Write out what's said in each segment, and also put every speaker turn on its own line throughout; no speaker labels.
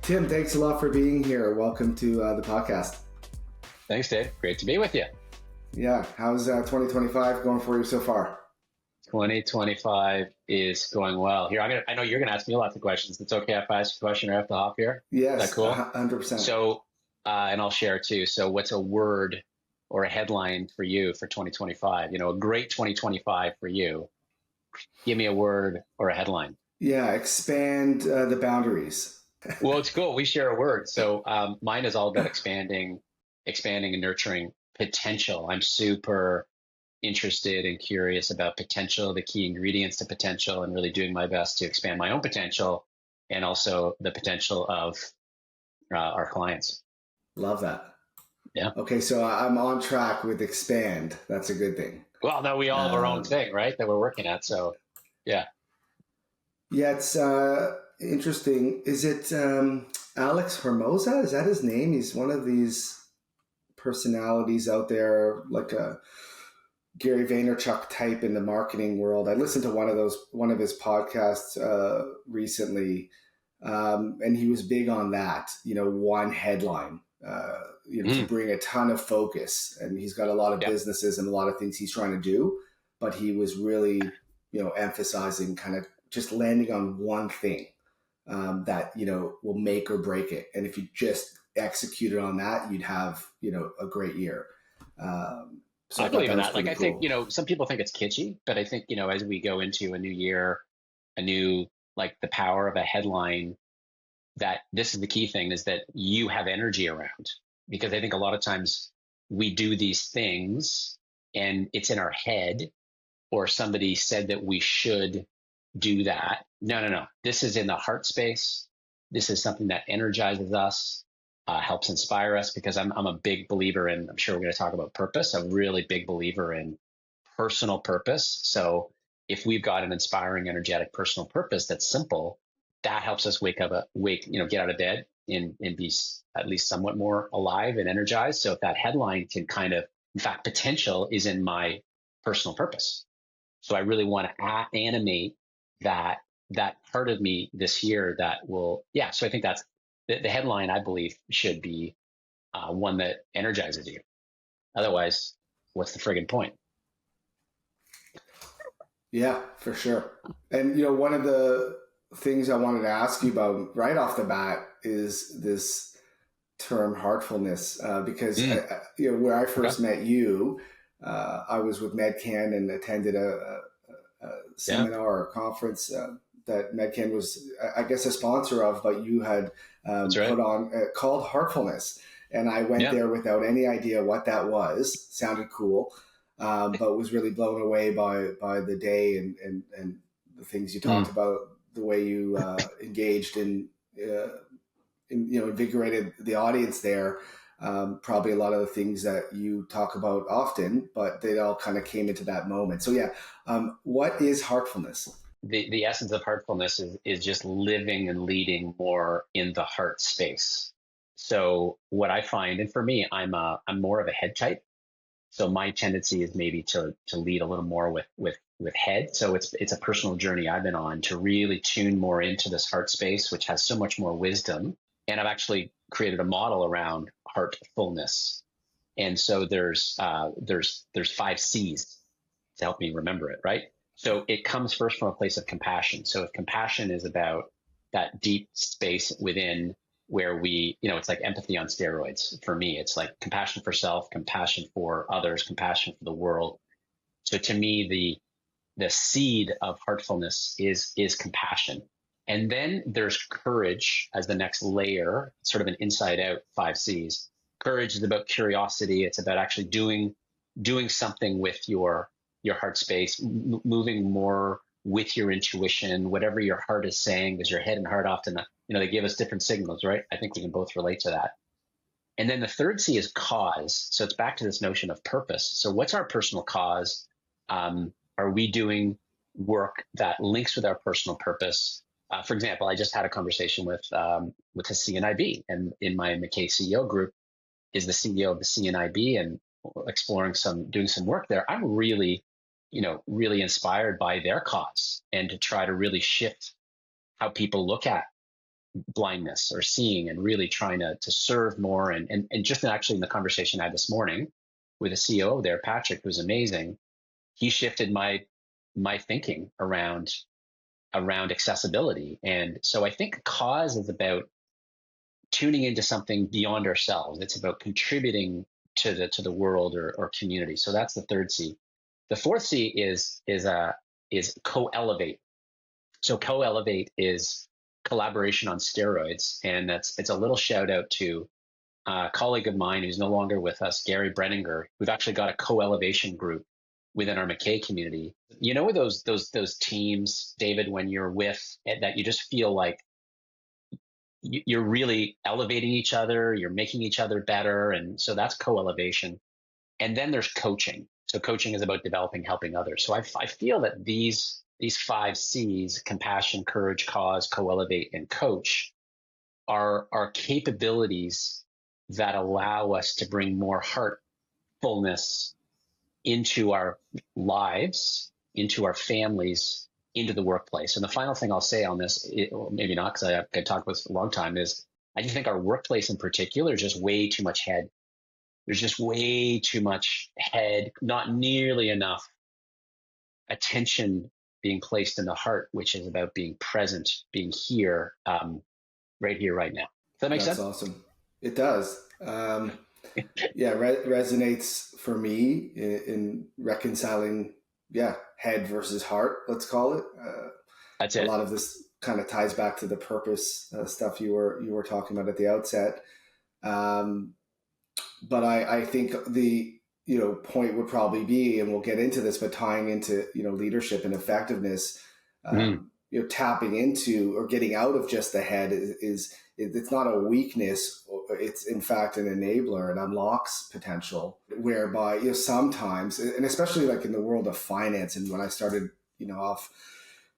Tim, thanks a lot for being here. Welcome to the podcast.
Thanks, Dave. Great to be with you.
Yeah. How's 2025 going for you so far?
2025 is going well. Here, I know you're going to ask me lots of questions. It's okay if I ask a question right off the hop here?
Yes.
Is that cool?
100%.
So, and I'll share too. So what's a word or a headline for you for 2025? A great 2025 for you. Give me a word or a headline.
Yeah. Expand the boundaries.
Well, it's cool. We share a word. So mine is all about expanding and nurturing potential. I'm super interested and curious about potential, the key ingredients to potential, and really doing my best to expand my own potential and also the potential of our clients.
Love that.
Yeah.
Okay. So I'm on track with expand. That's a good thing.
Well, no, we all have our own thing, right? That we're working at. So yeah.
Yeah. It's interesting. Is it Alex Hermosa? Is that his name? He's one of these personalities out there, like a Gary Vaynerchuk type in the marketing world. I listened to one of his podcasts recently, and he was big on that. One headline, to bring a ton of focus. And he's got a lot of businesses and a lot of things he's trying to do, but he was really, emphasizing kind of just landing on one thing that will make or break it. And if you just executed on that, you'd have a great year. So
I believe in that. Like,
cool.
I think, some people think it's kitschy, but I think, as we go into a new year, the power of a headline, that this is the key thing, is that you have energy around. Because I think a lot of times we do these things and it's in our head, or somebody said that we should do that. No. This is in the heart space. This is something that energizes us. Helps inspire us, because I'm a big believer in, I'm sure we're going to talk about purpose, a really big believer in personal purpose. So if we've got an inspiring, energetic personal purpose that's simple, that helps us get out of bed and be at least somewhat more alive and energized. So if that headline can in fact, potential is in my personal purpose. So I really want to animate that part of me this year that will, so I think that's, the headline, I believe, should be one that energizes you. Otherwise, what's the friggin' point?
Yeah, for sure. And, one of the things I wanted to ask you about right off the bat is this term heartfulness, because, where I first met you, I was with MedCan and attended a seminar or conference that MedCan was, I guess, a sponsor of, but you had put on called Heartfulness. And I went there without any idea what that was. Sounded cool, but was really blown away by the day and the things you talked about, the way you engaged in invigorated the audience there. Probably a lot of the things that you talk about often, but they all kind of came into that moment. So what is heartfulness?
The essence of heartfulness is just living and leading more in the heart space. So what I find, and for me, I'm more of a head type. So my tendency is maybe to lead a little more with head. So it's a personal journey I've been on to really tune more into this heart space, which has so much more wisdom. And I've actually created a model around heartfulness. And so there's 5 C's to help me remember it, right? So it comes first from a place of compassion. So if compassion is about that deep space within where we, it's like empathy on steroids. For me, it's like compassion for self, compassion for others, compassion for the world. So to me, the seed of heartfulness is compassion. And then there's courage as the next layer, sort of an inside out 5 C's. Courage is about curiosity. It's about actually doing something with your heart space, moving more with your intuition, whatever your heart is saying, because your head and heart often, they give us different signals, right? I think we can both relate to that. And then the third C is cause. So it's back to this notion of purpose. So what's our personal cause? Are we doing work that links with our personal purpose? For example, I just had a conversation with a CNIB, and in my McKay CEO group is the CEO of the CNIB, and doing some work there, I'm really, really inspired by their cause and to try to really shift how people look at blindness or seeing and really trying to serve more. And just actually in the conversation I had this morning with a CEO there, Patrick, who's amazing, he shifted my thinking around accessibility. And so I think cause is about tuning into something beyond ourselves. It's about contributing to the world or community. So that's the third C. The fourth C is co-elevate. So co-elevate is collaboration on steroids, and it's a little shout out to a colleague of mine who's no longer with us, Gary Brenninger. We've actually got a co-elevation group within our McKay community. You know, those teams, David, when you're with that, you just feel like you're really elevating each other, you're making each other better, and so that's co-elevation. And then there's coaching. So coaching is about developing, helping others. So I feel that these five C's: compassion, courage, cause, co-elevate, and coach are capabilities that allow us to bring more heartfulness into our lives, into our families, into the workplace. And the final thing I'll say on this, well, maybe not because I could talk with a long time, is I just think our workplace in particular is just way too much head. There's just way too much head, not nearly enough attention being placed in the heart, which is about being present, being here, right here, right now. Does that make sense?
That's awesome. It does. Yeah, resonates for me in reconciling, head versus heart, let's call it.
That's
A
it.
lot of this kind of ties back to the purpose stuff you were talking about at the outset. But I think the point would probably be, and we'll get into this, but tying into leadership and effectiveness, tapping into or getting out of just the head is it's not a weakness. It's in fact an enabler. It unlocks potential. Whereby sometimes, and especially like in the world of finance, and when I started off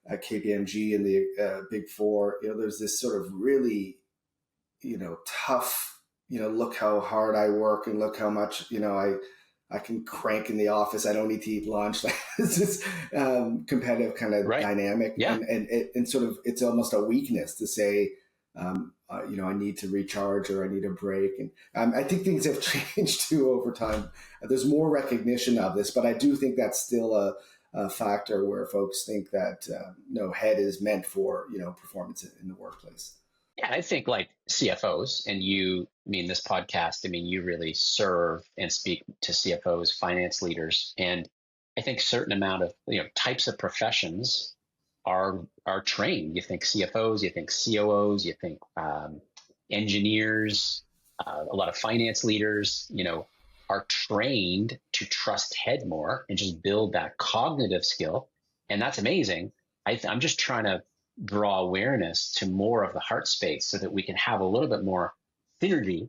at KPMG and the Big Four, there's this sort of really tough. Look how hard I work and look how much I can crank in the office. I don't need to eat lunch. It's this competitive kind of dynamic,
Yeah.
and sort of it's almost a weakness to say, I need to recharge or I need a break. And I think things have changed too over time. There's more recognition of this, but I do think that's still a factor where folks think that head is meant for performance in the workplace.
Yeah, I think like CFOs, and this podcast, you really serve and speak to CFOs, finance leaders, and I think certain amount of types of professions are trained. You think CFOs, you think COOs, you think engineers, a lot of finance leaders, are trained to trust head more and just build that cognitive skill, and that's amazing. I'm just trying to draw awareness to more of the heart space so that we can have a little bit more synergy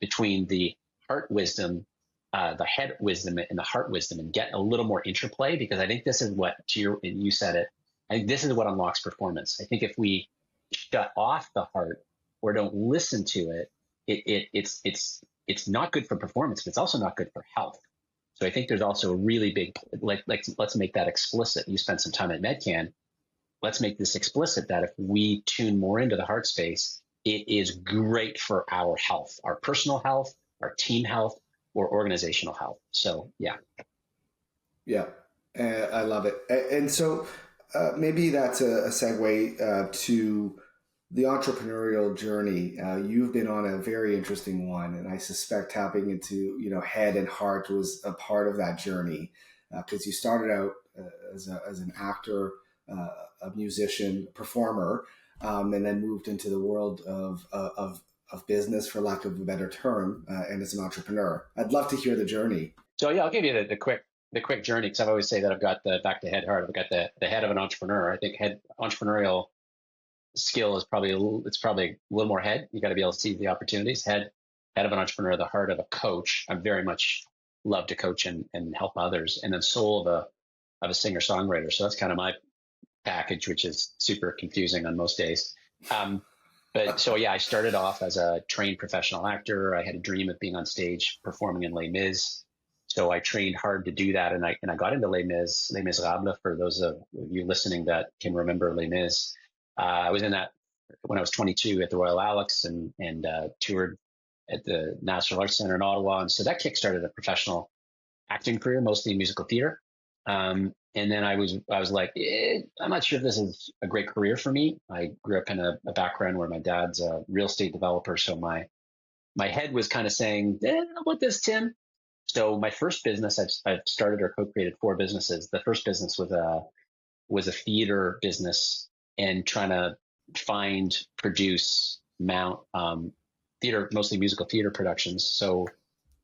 between the heart wisdom, the head wisdom, and the heart wisdom, and get a little more interplay, because I think this is what, you said it, I think this is what unlocks performance. I think if we shut off the heart or don't listen to it, it's not good for performance, but it's also not good for health. So I think there's also a really big, let's make that explicit. You spent some time at MedCan. Let's make this explicit that if we tune more into the heart space, it is great for our health, our personal health, our team health, or organizational health. So, yeah.
Yeah, I love it. And so maybe that's a segue to the entrepreneurial journey. You've been on a very interesting one, and I suspect tapping into, head and heart was a part of that journey, because you started out as an actor, a musician, performer, and then moved into the world of business, for lack of a better term, and as an entrepreneur. I'd love to hear the journey.
So yeah, I'll give you the quick journey, because I've always say that I've got the back to head heart. I've got the head of an entrepreneur. I think entrepreneurial skill is probably a little more head. You got to be able to see the opportunities. Head of an entrepreneur, the heart of a coach. I very much love to coach and help others, and then soul of a singer songwriter. So that's kind of my package, which is super confusing on most days. But so yeah, I started off as a trained professional actor. I had a dream of being on stage performing in Les Mis. So I trained hard to do that, and I got into Les Miserables. For those of you listening that can remember Les Mis, I was in that when I was 22 at the Royal Alex, and toured at the National Arts Center in Ottawa, and so that kickstarted a professional acting career, mostly in musical theater. And then I was like, I'm not sure if this is a great career for me. I grew up in a background where my dad's a real estate developer, so my head was kind of saying, how about this, Tim? So my first business, I've started or co-created 4 businesses. The first business was a theater business, and trying to find, produce, mount theater, mostly musical theater productions. So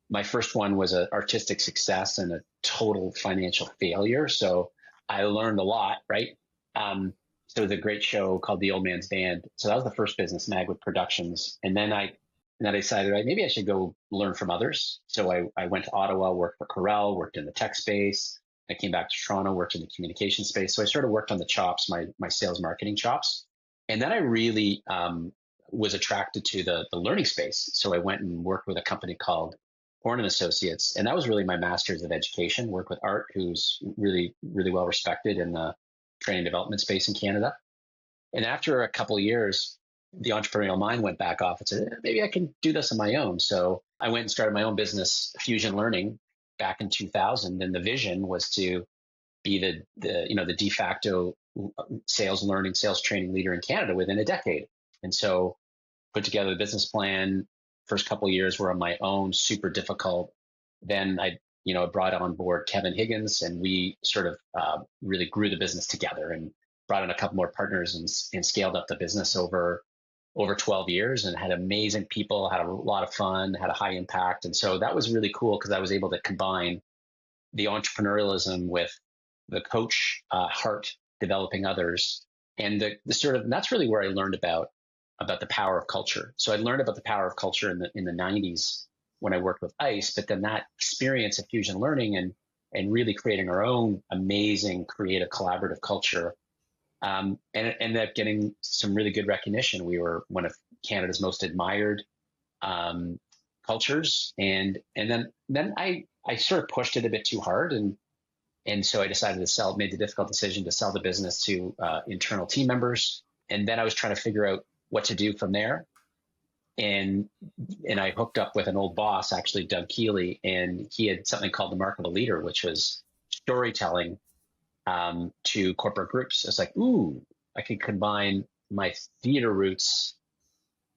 my first one was an artistic success and a total financial failure. So I learned a lot, right? So it was a great show called The Old Man's Band. So that was the first business, Magwood Productions. And then I decided, right, maybe I should go learn from others. So I went to Ottawa, worked for Corel, worked in the tech space. I came back to Toronto, worked in the communication space. So I sort of worked on the chops, my sales marketing chops. And then I really was attracted to the learning space. So I went and worked with a company called Horn and Associates, and that was really my master's of education. Worked with Art, who's really, really well respected in the training development space in Canada. And after a couple of years, the entrepreneurial mind went back off and said, maybe I can do this on my own. So I went and started my own business, Fusion Learning, back in 2000. And the vision was to be the de facto sales training leader in Canada within a decade. And so put together the business plan. First couple of years were on my own, super difficult. Then I brought on board Kevin Higgins, and we sort of really grew the business together and brought in a couple more partners and scaled up the business over 12 years, and had amazing people, had a lot of fun, had a high impact. And so that was really cool because I was able to combine the entrepreneurialism with the coach heart, developing others. And that's really where I learned about the power of culture. So I learned about the power of culture in the 90s when I worked with ICE, but then that experience of Fusion Learning and really creating our own amazing, creative, collaborative culture, and it ended up getting some really good recognition. We were one of Canada's most admired cultures, and then I sort of pushed it a bit too hard, and so I decided to sell. Made the difficult decision to sell the business to internal team members, and then I was trying to figure out what to do from there. And I hooked up with an old boss, actually Doug Keeley, and he had something called the Mark of a Leader, which was storytelling to corporate groups. It's like, ooh, I could combine my theater roots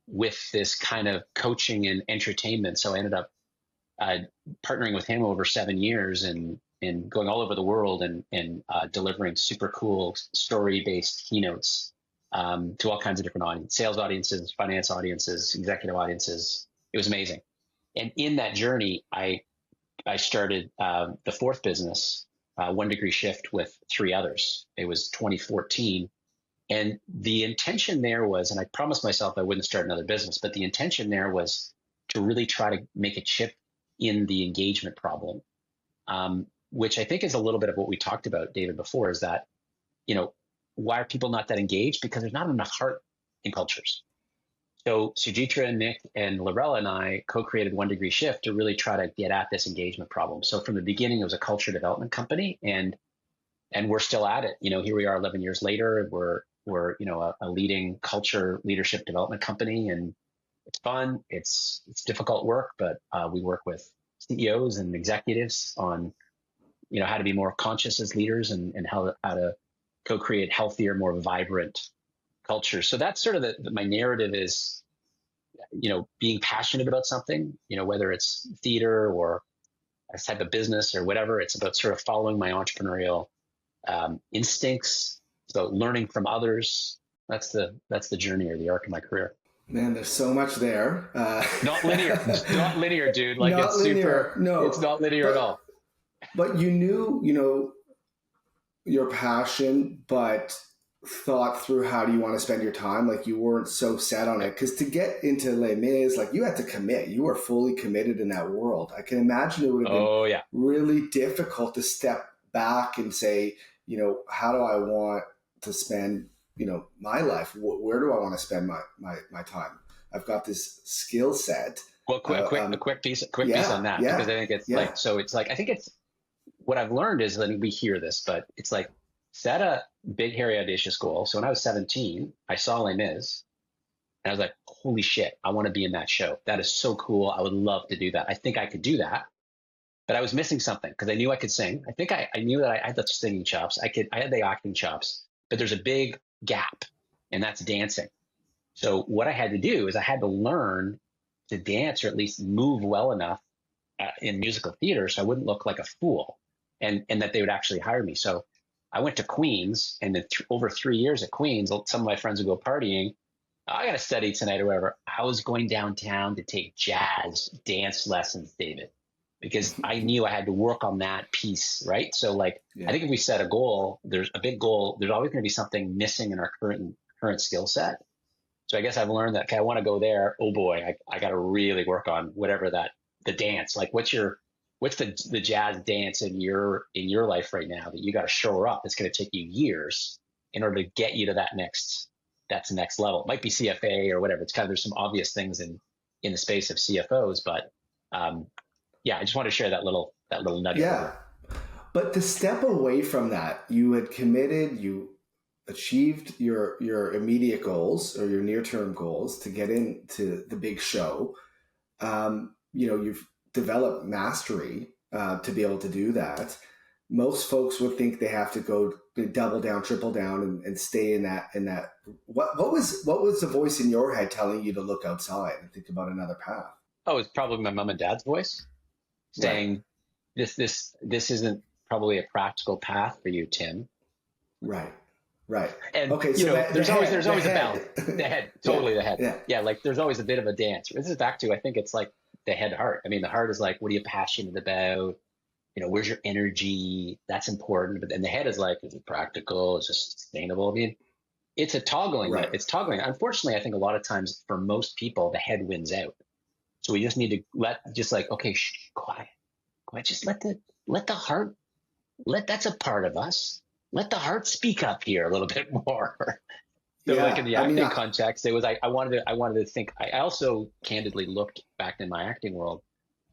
with this kind of coaching and entertainment. So I ended up partnering with him over 7 years and going all over the world and delivering super cool story-based keynotes to all kinds of different audiences, sales audiences, finance audiences, executive audiences. It was amazing. And in that journey, I started the 4th business, 1 Degree Shift, with 3 others. It was 2014. And the intention there was, and I promised myself I wouldn't start another business, but the intention there was to really try to make a chip in the engagement problem, which I think is a little bit of what we talked about, David, before, is that, why are people not that engaged? Because there's not enough heart in cultures. So Sujitra and Nick and Lorella and I co-created 1 Degree Shift to really try to get at this engagement problem. So from the beginning, it was a culture development company, and we're still at it. Here we are 11 years later. We're a leading culture leadership development company, and it's fun. It's difficult work, but we work with CEOs and executives on how to be more conscious as leaders and how to co-create healthier, more vibrant culture. So that's sort of my narrative is, being passionate about something, whether it's theater or a type of business or whatever. It's about sort of following my entrepreneurial instincts. So learning from others. That's the journey or the arc of my career.
Man, there's so much there.
Not linear, not linear, dude. Like
not
it's
linear.
super.
No,
it's not linear at all.
But you knew, your passion, but thought through how do you want to spend your time. Like you weren't so set on it, because to get into Les Mis, like you had to commit. You were fully committed in that world. I can imagine it would have been really difficult to step back and say, how do I want to spend, my life? Where do I want to spend my time? I've got this skill set.
Well, quick piece on
Yeah,
that, because
yeah,
I think it's
yeah.
like, so it's like, I think it's what I've learned is that we hear this, but it's like set a big, hairy, audacious goal. So when I was 17, I saw Les Mis and I was like, holy shit, I want to be in that show. That is so cool. I would love to do that. I think I could do that, but I was missing something because I knew I could sing. I think I knew that I had the singing chops. I had the acting chops, but there's a big gap, and that's dancing. So what I had to do is I had to learn to dance, or at least move well enough in musical theater so I wouldn't look like a fool, and that they would actually hire me. So I went to Queens, and then over 3 years at Queens, some of my friends would go partying. I got to study tonight or whatever. I was going downtown to take jazz dance lessons, David, because I knew I had to work on that piece, right? So like, I
Yeah.
think if we set a goal, there's a big goal, there's always going to be something missing in our current skill set. So I guess I've learned that, okay, I want to go there. Oh boy, I got to really work on whatever the dance. Like, what's the jazz dance in your life right now that you got to shore up? It's going to take you years in order to get you to that's next level. It might be CFA or whatever. It's kind of, there's some obvious things in the space of CFOs, but um, yeah, I just want to share that little nugget with you.
Yeah. But to step away from that, you had committed, you achieved your immediate goals or your near term goals to get into the big show. You've developed mastery to be able to do that. Most folks would think they have to go double down, triple down, and stay in that. What was the voice in your head telling you to look outside and think about another path?
Oh, it's probably my mom and dad's voice
Right,
saying, this isn't probably a practical path for you, Tim.
right, right.
And
Okay, so that the
there's
head, the
always a balance.
head.
The head,
Yeah,
totally the head.
yeah,
Yeah, like there's always a bit of a dance. This is back to, I think it's like the head heart. I mean, the heart is like, what are you passionate about? Where's your energy? That's important. But then the head is like, is it practical? Is it sustainable? I mean, it's a toggling that
right.
it's toggling. Unfortunately, I think a lot of times for most people, the head wins out. So we just need to just like, okay, quiet, quiet. Just let the heart, that's a part of us. Let the heart speak up here a little bit more. So like in
Yeah,
the
I mean,
acting context, it was I wanted to think. I also candidly looked back in my acting world.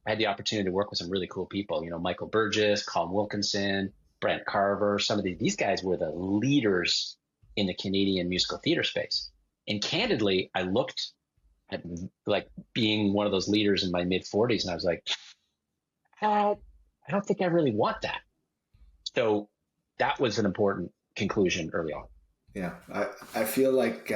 I had the opportunity to work with some really cool people. Michael Burgess, Colin Wilkinson, Brent Carver. Some of these guys were the leaders in the Canadian musical theater space. And candidly, I looked at like being one of those leaders in my mid 40s, and I was like, I don't think I really want that. So that was an important conclusion early on.
yeah, I feel like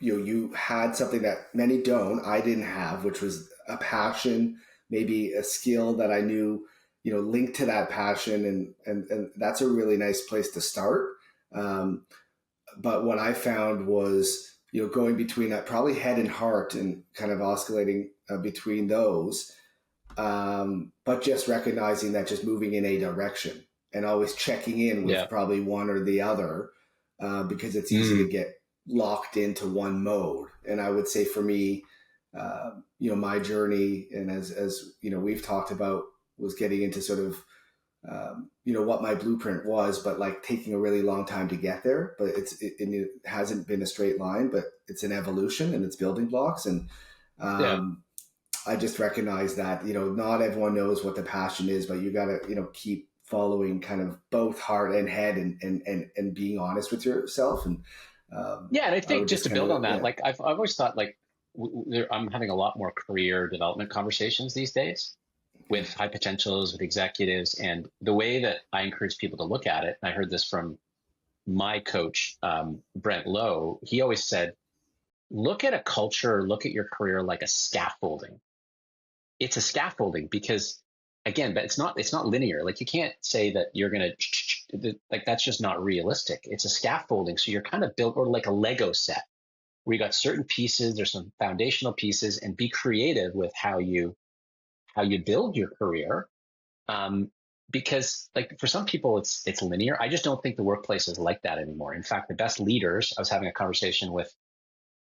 you had something that many don't. I didn't have, which was a passion, maybe a skill that I knew, linked to that passion, and that's a really nice place to start. Um, but what I found was, going between that probably head and heart and kind of oscillating between those, but just recognizing that just moving in a direction and always checking in with
Yeah.
probably one or the other because it's easy to
Mm.
get locked into one mode. And I would say for me, my journey, and as we've talked about, was getting into sort of what my blueprint was, but like taking a really long time to get there. But it hasn't been a straight line, but it's an evolution and it's building blocks. And
Yeah.
um, I just recognize that, not everyone knows what the passion is, but you got to, keep following kind of both heart and head and being honest with yourself. And
Yeah, and I
I
think
would
just
just
to
kind
build
of,
on that,
yeah,
like I've always thought, like I'm having a lot more career development conversations these days
yeah,
with high potentials, with executives, and the way that I encourage people to look at it. And I heard this from my coach, Brent Lowe. He always said, look at a culture, look at your career like a scaffolding. It's a scaffolding because, again, but it's not linear. Like you can't say that you're gonna like, that's just not realistic. It's a scaffolding, so you're kind of built, or like a Lego set where you got certain pieces, there's some foundational pieces, and be creative with how you build your career. Um, because like for some people it's linear. I just don't think the workplace is like that anymore. In fact, the best leaders, I was having a conversation with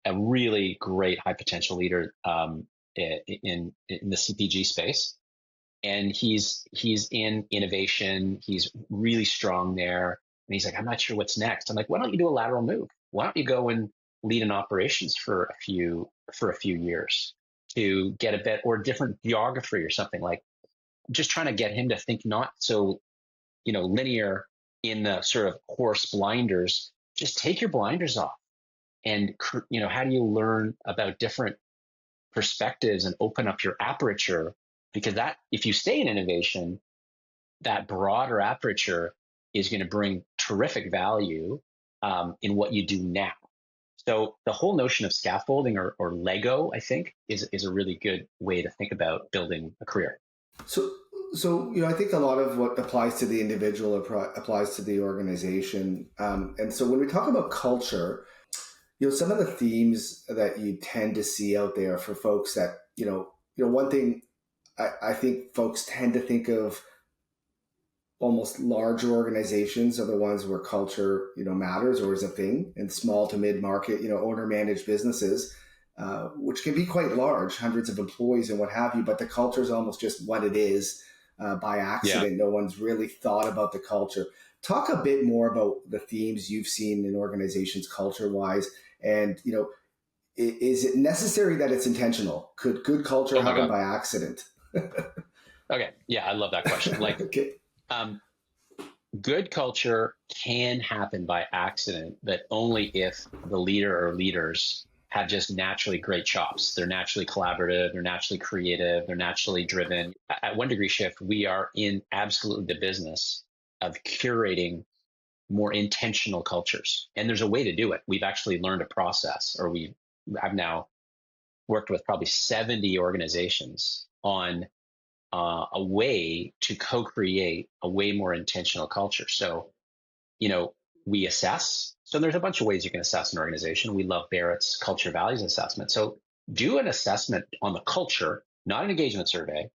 a really great high potential leader in the CPG space, and he's in innovation. He's really strong there, and he's like, I'm not sure what's next. I'm like, why don't you do a lateral move? Why don't you go and lead in operations for a few years? to get a bit, or different geography or something, like just trying to get him to think not so, linear in the sort of horse blinders. Just take your blinders off, and how do you learn about different perspectives and open up your aperture? Because that, if you stay in innovation, that broader aperture is going to bring terrific value in what you do now. So the whole notion of scaffolding or Lego, I think, is a really good way to think about building a career.
So, I think a lot of what applies to the individual applies to the organization. And so when we talk about culture, some of the themes that you tend to see out there for folks that, one thing I think folks tend to think of, almost larger organizations are the ones where culture, matters or is a thing, and small to mid-market, owner managed businesses, which can be quite large, hundreds of employees and what have you, but the culture is almost just what it is by accident. Yeah. No one's really thought about the culture. Talk a bit more about the themes you've seen in organizations culture-wise, and, is it necessary that it's intentional? Could good culture happen by accident?
Okay. Yeah, I love that question. Like, okay. Good culture can happen by accident, but only if the leader or leaders have just naturally great chops. They're naturally collaborative, they're naturally creative, they're naturally driven. At One Degree Shift, we are in absolutely the business of curating more intentional cultures. And there's a way to do it. We've actually learned a process, or I've now worked with probably 70 organizations on a way to co-create a way more intentional culture. So, we assess. So there's a bunch of ways you can assess an organization. We love Barrett's culture values assessment. So do an assessment on the culture, not an engagement survey,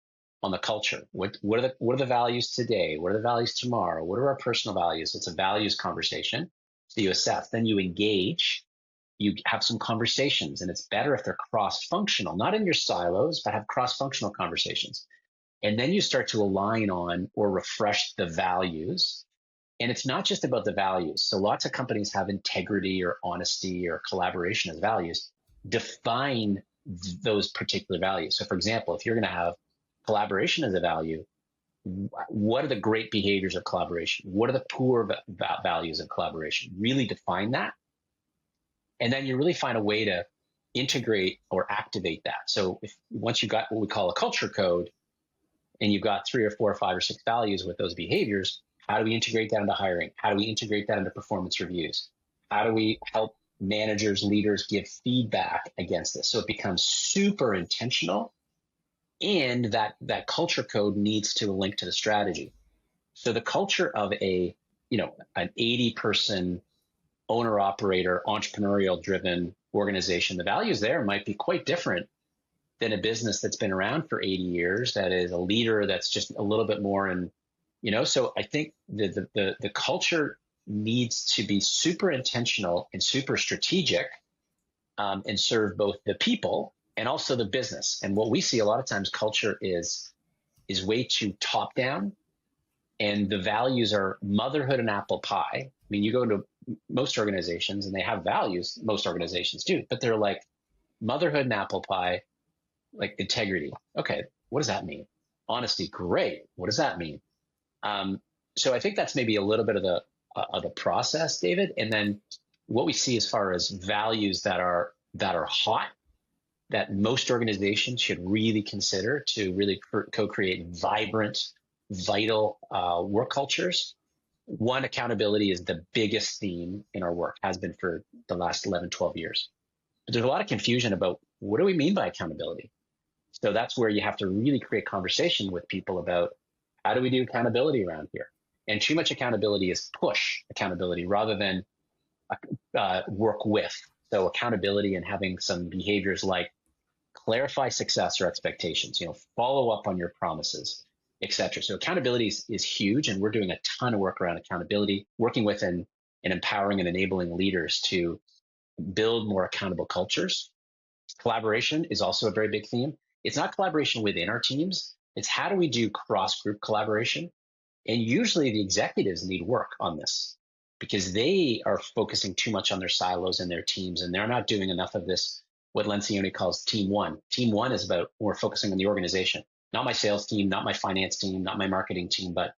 on the culture. What are the values today? What are the values tomorrow? What are our personal values? It's a values conversation. So you assess, then you engage, you have some conversations, and it's better if they're cross-functional, not in your silos, but have cross-functional conversations. And then you start to align on or refresh the values. And it's not just about the values. So lots of companies have integrity or honesty or collaboration as values. Define those particular values. So for example, if you're going to have collaboration as a value, what are the great behaviors of collaboration? What are the poor values of collaboration? Really define that. And then you really find a way to integrate or activate that. So once you've got what we call a culture code, and you've got 3 or 4 or 5 or 6 values with those behaviors, how do we integrate that into hiring? How do we integrate that into performance reviews? How do we help managers, leaders give feedback against this? So it becomes super intentional, and that culture code needs to link to the strategy. So the culture of an 80-person owner operator, entrepreneurial driven organization, the values there might be quite different than a business that's been around for 80 years, that is a leader that's just a little bit more. And, so I think the culture needs to be super intentional and super strategic, and serve both the people and also the business. And what we see a lot of times, culture is way too top down, and the values are motherhood and apple pie. I mean, you go to most organizations and they have values, most organizations do, but they're like motherhood and apple pie. Like integrity. Okay, what does that mean? Honesty. Great. What does that mean? So I think that's maybe a little bit of the process, David. And then what we see as far as values that are hot, that most organizations should really consider to really co-create vibrant, vital work cultures. One, accountability is the biggest theme in our work, has been for the last 11, 12 years. But there's a lot of confusion about what do we mean by accountability? So that's where you have to really create conversation with people about how do we do accountability around here? And too much accountability is push accountability rather than work with. So accountability and having some behaviors like clarify success or expectations, follow up on your promises, etc. So accountability is huge, and we're doing a ton of work around accountability, working with and empowering and enabling leaders to build more accountable cultures. Collaboration is also a very big theme. It's not collaboration within our teams. It's how do we do cross-group collaboration? And usually the executives need work on this because they are focusing too much on their silos and their teams, and they're not doing enough of this what Lencioni calls team one. Team one is about we're focusing on the organization, not my sales team, not my finance team, not my marketing team, but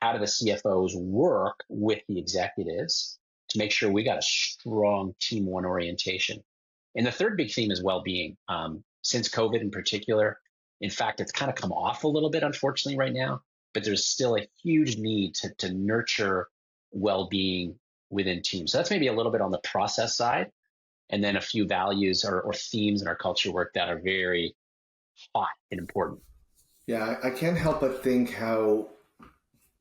how do the CFOs work with the executives to make sure we got a strong team one orientation. And the third big theme is well-being. Since COVID in particular, in fact, it's kind of come off a little bit, unfortunately, right now, but there's still a huge need to nurture well-being within teams. So that's maybe a little bit on the process side, and then a few values or themes in our culture work that are very hot and important.
Yeah, I can't help but think how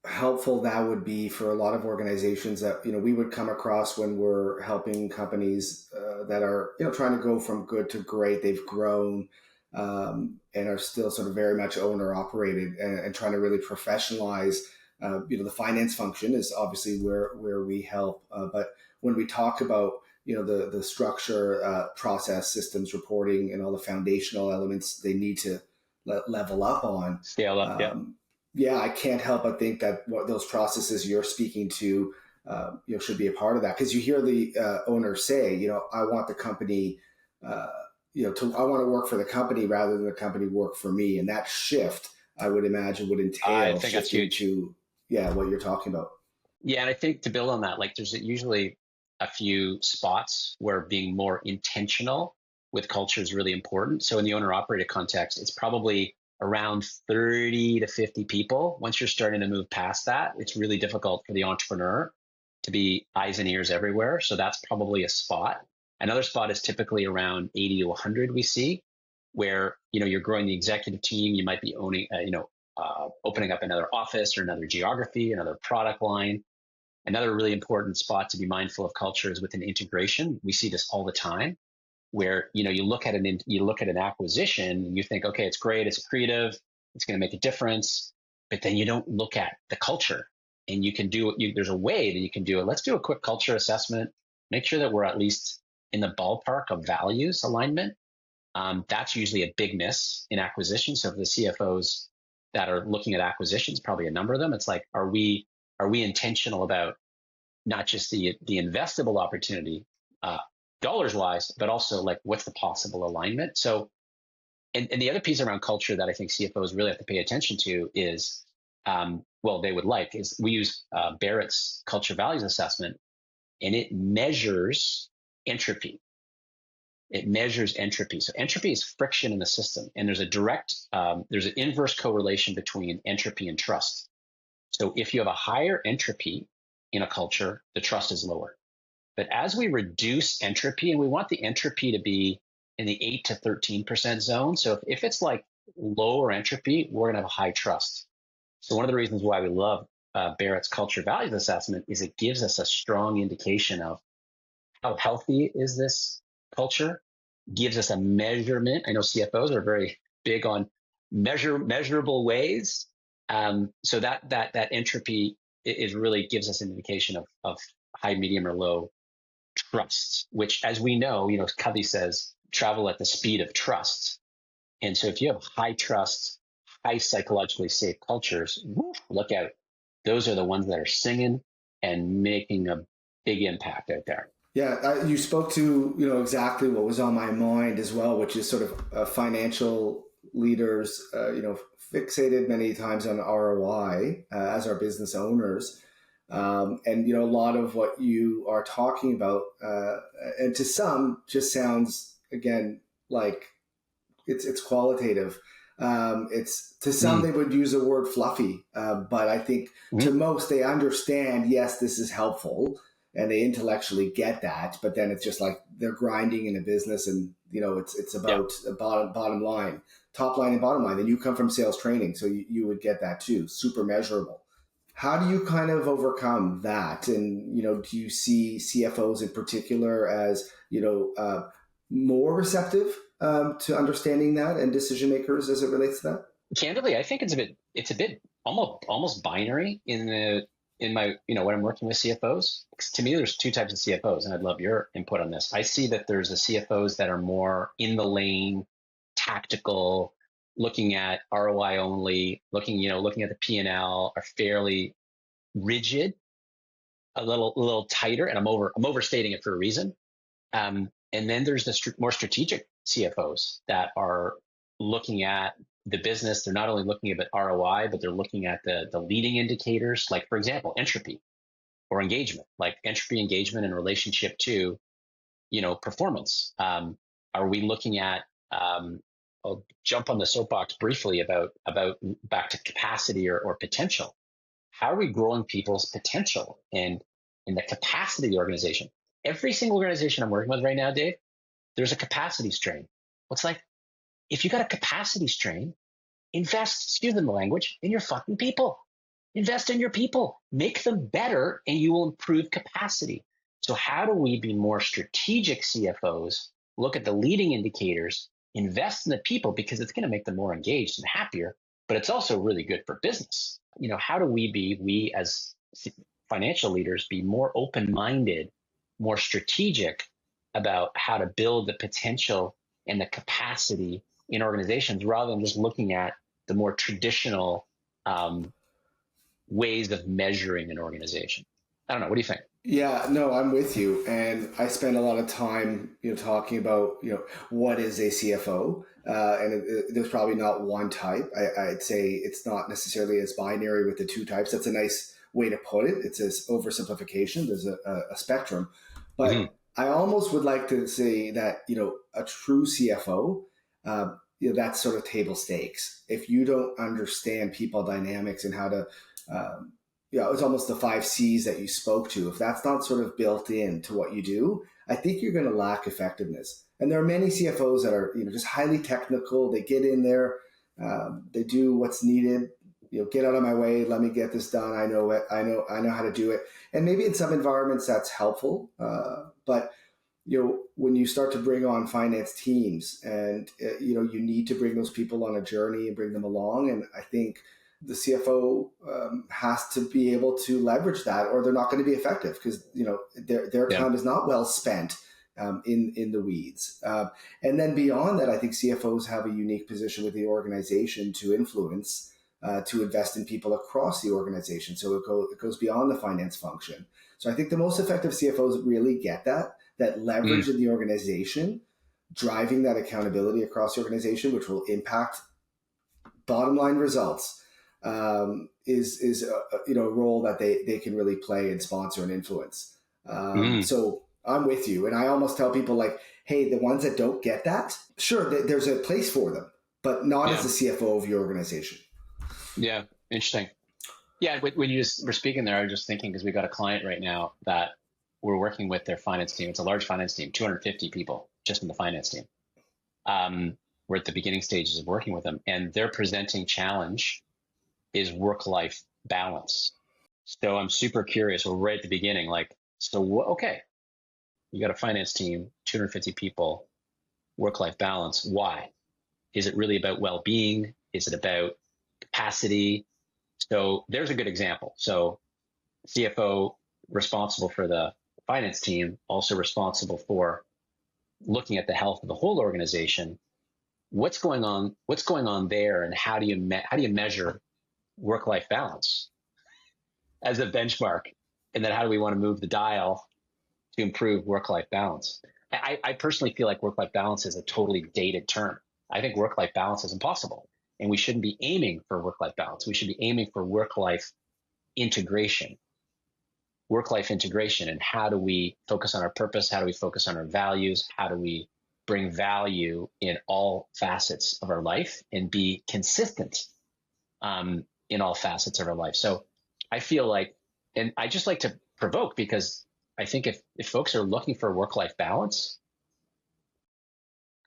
helpful that would be for a lot of organizations that we would come across when we're helping companies that are trying to go from good to great. They've grown and are still sort of very much owner operated and trying to really professionalize. The finance function is obviously where we help, but when we talk about the structure, process, systems, reporting, and all the foundational elements they need to level up on.
Scale up, yeah.
Yeah, I can't help but think that what those processes you're speaking to, should be a part of that, because you hear the owner say, I want the company, I want to work for the company rather than the company work for me, and that shift, I would imagine, would
I
entail
think that's
shifting
huge.
to what you're talking about.
Yeah, and I think to build on that, like there's usually a few spots where being more intentional with culture is really important. So in the owner operator context, it's probably around 30 to 50 people. Once you're starting to move past that, it's really difficult for the entrepreneur to be eyes and ears everywhere. So that's probably a spot. Another spot is typically around 80 to 100 we see, where you're growing the executive team. You might be owning, opening up another office or another geography, another product line. Another really important spot to be mindful of culture is within integration. We see this all the time, where you look at an acquisition and you think, okay, it's great, it's accretive, it's going to make a difference, but then you don't look at the culture. And you can do it. There's a way that you can do it. Let's do a quick culture assessment. Make sure that we're at least in the ballpark of values alignment. That's usually a big miss in acquisition. So for the CFOs that are looking at acquisitions, probably a number of them, it's like, are we intentional about not just the investable opportunity, dollars wise, but also like what's the possible alignment? So, and the other piece around culture that I think CFOs really have to pay attention to is, is we use Barrett's culture values assessment, and it measures entropy. It measures entropy. So entropy is friction in the system, and there's an inverse correlation between entropy and trust. So if you have a higher entropy in a culture, the trust is lower. But as we reduce entropy, and we want the entropy to be in the 8 to 13% zone. So if it's like lower entropy, we're going to have a high trust. So one of the reasons why we love Barrett's culture values assessment is it gives us a strong indication of how healthy is this culture, gives us a measurement. I know CFOs are very big on measurable ways. So that entropy is really gives us an indication of high, medium, or low trust, which, as we know, Covey says, travel at the speed of trust. And so if you have high trust, high psychologically safe cultures, look out. Those are the ones that are singing and making a big impact out there.
Yeah, you spoke to exactly what was on my mind as well, which is sort of financial leaders, fixated many times on ROI as our business owners, and a lot of what you are talking about, and to some, just sounds again like it's qualitative. It's to some they would use the word fluffy, but I think to most they understand. Yes, this is helpful. And they intellectually get that, but then it's just like they're grinding in a business, and it's about a bottom line, top line, and bottom line. And you come from sales training, so you would get that too, super measurable. How do you kind of overcome that? And do you see CFOs in particular as more receptive to understanding that, and decision makers as it relates to that?
Candidly, I think it's a bit almost binary in my, when I'm working with CFOs. To me, there's two types of CFOs, and I'd love your input on this. I see that there's the CFOs that are more in the lane, tactical, looking at ROI only, looking at the P&L, are fairly rigid, a little tighter, and I'm overstating it for a reason. And then there's the more strategic CFOs that are looking at the business. They're not only looking at ROI, but they're looking at the leading indicators, like, for example, entropy or engagement, like entropy, engagement in relationship to, performance. Are we looking at, I'll jump on the soapbox briefly about back to capacity or potential. How are we growing people's potential and in the capacity of the organization? Every single organization I'm working with right now, Dave, there's a capacity strain. What's like, if you got a capacity strain, invest, excuse the language, in your fucking people. Invest in your people, make them better, and you will improve capacity. So how do we be more strategic CFOs, look at the leading indicators, invest in the people, because it's going to make them more engaged and happier, but it's also really good for business. How do we as financial leaders, be more open-minded, more strategic about how to build the potential and the capacity in organizations, rather than just looking at the more traditional ways of measuring an organization? I don't know. What do you think?
Yeah, no, I'm with you. And I spend a lot of time, talking about, what is a CFO? There's probably not one type. I'd say it's not necessarily as binary with the two types. That's a nice way to put it. It's an oversimplification. There's a spectrum. But
Mm-hmm.
I almost would like to say that, a true CFO, that's sort of table stakes. If you don't understand people dynamics and how to, it's almost the 5 C's that you spoke to. If that's not sort of built into what you do, I think you're going to lack effectiveness. And there are many CFOs that are, just highly technical. They get in there, they do what's needed. Get out of my way. Let me get this done. I know it. I know how to do it. And maybe in some environments that's helpful. But when you start to bring on finance teams, and you need to bring those people on a journey and bring them along. And I think the CFO has to be able to leverage that, or they're not going to be effective, because their time is not well spent in the weeds. And then beyond that, I think CFOs have a unique position with the organization to influence, to invest in people across the organization. So it goes beyond the finance function. So I think the most effective CFOs really get that leverage in the organization, driving that accountability across the organization, which will impact bottom line results. Is a role that they can really play and sponsor and influence. So I'm with you, and I almost tell people, like, hey, the ones that don't get that, sure, there's a place for them, but not as the CFO of your organization.
Yeah, interesting. Yeah, when you were speaking there, I was just thinking, because we got a client right now that we're working with their finance team. It's a large finance team, 250 people just in the finance team. We're at the beginning stages of working with them, and their presenting challenge is work-life balance. So I'm super curious. We're right at the beginning. Okay, you got a finance team, 250 people, work-life balance. Why? Is it really about well-being? Is it about capacity? So there's a good example. So CFO responsible for the finance team, also responsible for looking at the health of the whole organization. What's going on there, and how do you measure work-life balance as a benchmark? And then how do we want to move the dial to improve work-life balance? I personally feel like work-life balance is a totally dated term. I think work-life balance is impossible, and we shouldn't be aiming for work-life balance. We should be aiming for work-life integration. And how do we focus on our purpose? How do we focus on our values? How do we bring value in all facets of our life and be consistent in all facets of our life? So I feel like, and I just like to provoke, because I think if folks are looking for work-life balance,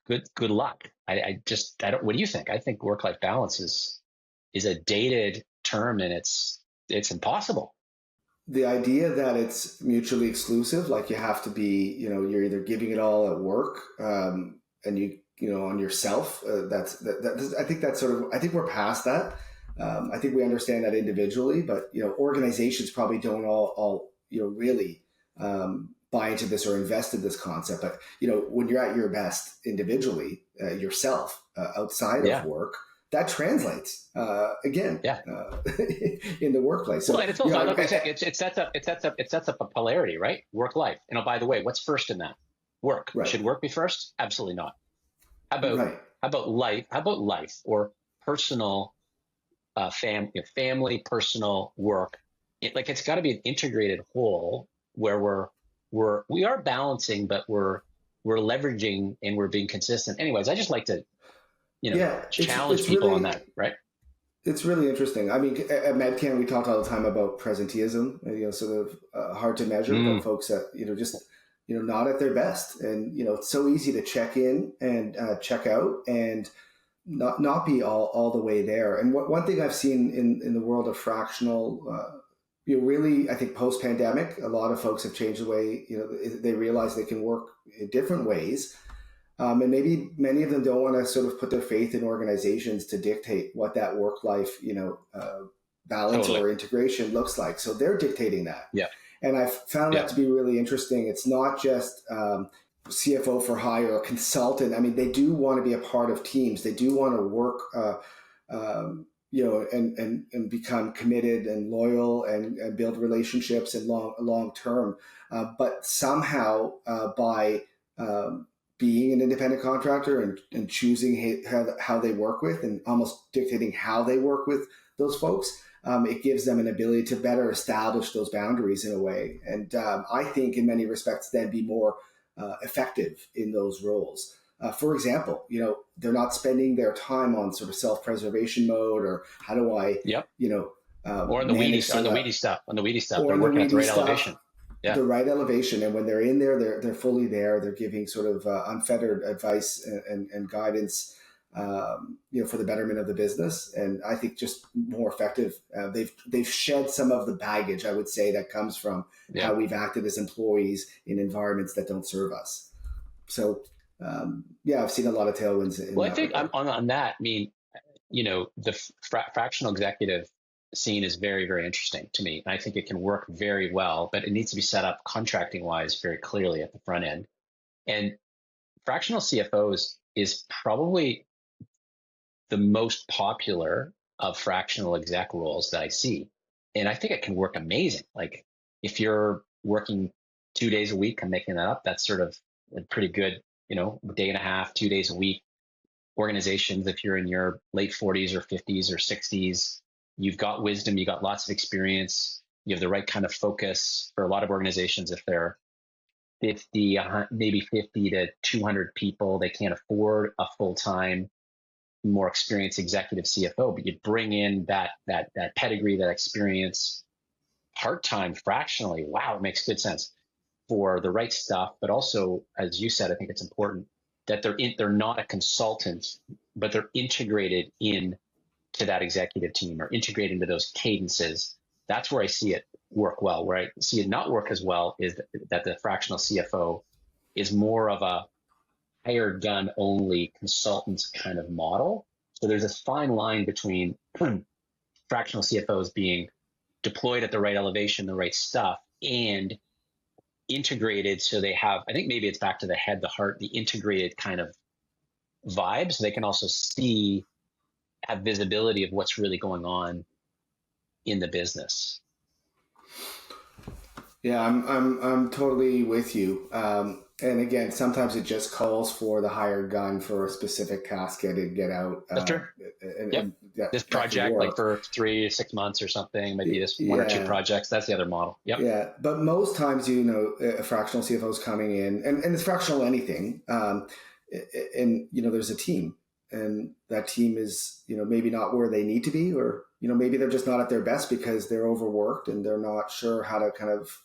good luck. I don't, what do you think? I think work-life balance is a dated term, and it's impossible.
The idea that it's mutually exclusive, like you have to be, you're either giving it all at work, and on yourself. I think that's I think we're past that. I think we understand that individually, but organizations probably don't all really buy into this or invest in this concept. But when you're at your best individually, yourself, outside of work, that translates again in the workplace. So,
well, and it's also, like I said, it sets up a polarity, right? Work life. And by the way, what's first in that? Work.
Right.
Should work be first? Absolutely not. How about
Right.
life? How about life or personal, family, personal work? It's got to be an integrated whole where we are balancing, but we're leveraging and we're being consistent. Anyways, I just like to
Yeah,
challenge people on that, right?
it's really interesting. I mean, at MedCan we talk all the time about presenteeism, sort of hard to measure, but
Mm,
folks that just not at their best, and it's so easy to check in and check out, and not be all the way there. And one thing I've seen in the world of fractional, really, I think post pandemic, a lot of folks have changed the way they realize they can work in different ways. And maybe many of them don't want to sort of put their faith in organizations to dictate what that work life, balance
totally.
or integration looks like. So they're dictating that.
Yeah.
And I've found
Yeah.
that to be really interesting. It's not just CFO for hire or consultant. I mean, they do want to be a part of teams. They do want to work, and become committed and loyal and build relationships and long term. But somehow by being an independent contractor and choosing how they work with and almost dictating how they work with those folks, it gives them an ability to better establish those boundaries in a way. And I think in many respects, then be more effective in those roles. For example, they're not spending their time on sort of self-preservation mode or how do I,
Yep. Or
manage so
on the
that,
weedy stuff,
or
they're
on the
working at the
weedy
right
stuff,
elevation. Yeah.
the right elevation. And when they're in there, they're fully there. They're giving sort of unfettered advice and guidance, for the betterment of the business. And I think just more effective. They've shed some of the baggage, I would say, that comes from
Yeah.
how we've acted as employees in environments that don't serve us. So, I've seen a lot of tailwinds in
Well, I
that
think
regard.
on that, I mean, the fractional executive scene is very, very interesting to me. And I think it can work very well, but it needs to be set up contracting wise very clearly at the front end. And fractional CFOs is probably the most popular of fractional exec roles that I see. And I think it can work amazing. Like if you're working 2 days a week, I'm making that up, that's sort of a pretty good, day and a half, 2 days a week organizations. If you're in your late 40s or 50s or 60s, you've got wisdom, you got lots of experience, you have the right kind of focus. For a lot of organizations, if they're 50, maybe 50 to 200 people, they can't afford a full-time, more experienced executive CFO, but you bring in that pedigree, that experience, part-time fractionally. Wow, it makes good sense for the right stuff. But also, as you said, I think it's important that they're not a consultant, but they're integrated in to that executive team or integrated into those cadences. That's where I see it work well. Where I see it not work as well is that the fractional CFO is more of a hired gun only consultant kind of model. So there's this fine line between fractional CFOs being deployed at the right elevation, the right stuff, and integrated. So they have, I think maybe it's back to the head, the heart, the integrated kind of vibe. So they can also have visibility of what's really going on in the business.
Yeah, I'm totally with you. And again, sometimes it just calls for the hired gun for a specific task, get out,
That's true. Yep.
and that
This
that can
project, like
work.
for 3 to 6 months or something, maybe this one or two
Yeah,
projects. That's the other model. Yep.
yeah. But most times, a fractional CFO is coming in, and it's fractional anything. And there's a team, and that team is maybe not where they need to be, or maybe they're just not at their best because they're overworked and they're not sure how to kind of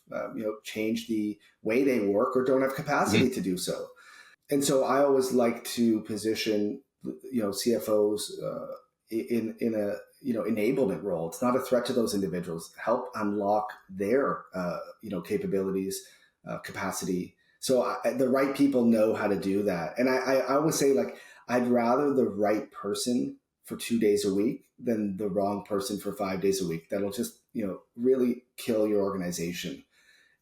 change the way they work or don't have capacity to do so. And so I always like to position CFOs in a enablement role. It's not a threat to those individuals. Help unlock their capabilities, capacity. So the right people know how to do that. And I always say, like, I'd rather the right person for 2 days a week than the wrong person for 5 days a week. That'll just really kill your organization.